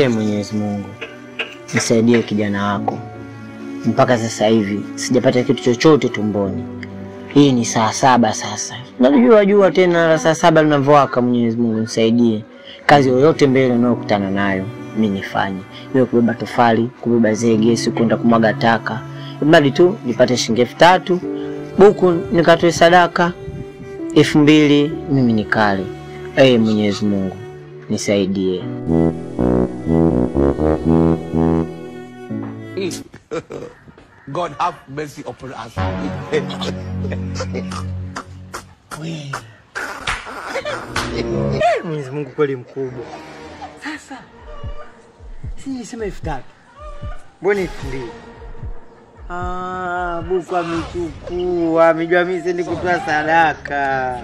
Mwenyezi Mungu, nisaidie kijana wako. Mpaka sasa hivi sijapata kitu chochote tumboni. Hii ni saa 7 sasa. Najua tena saa 7 linavyoaka. Mwenyezi Mungu nisaidie. Kazi yoyote mbele ninayokutana nayo mimi nifanye. Iwe kubeba tofali, kubeba zege, si kwenda kumwaga taka. Ibadi tu nipate shilingi 3000, buku nikatoe sadaka 2000 mimi nikale. Mwenyezi Mungu nisaidie. God have mercy upon us. Mwenyezi Mungu kweli mkubwa. Sasa si nisema 3000. Mbona 2000? Buku amechukua, amejua mimi siendi kutoa sadaka.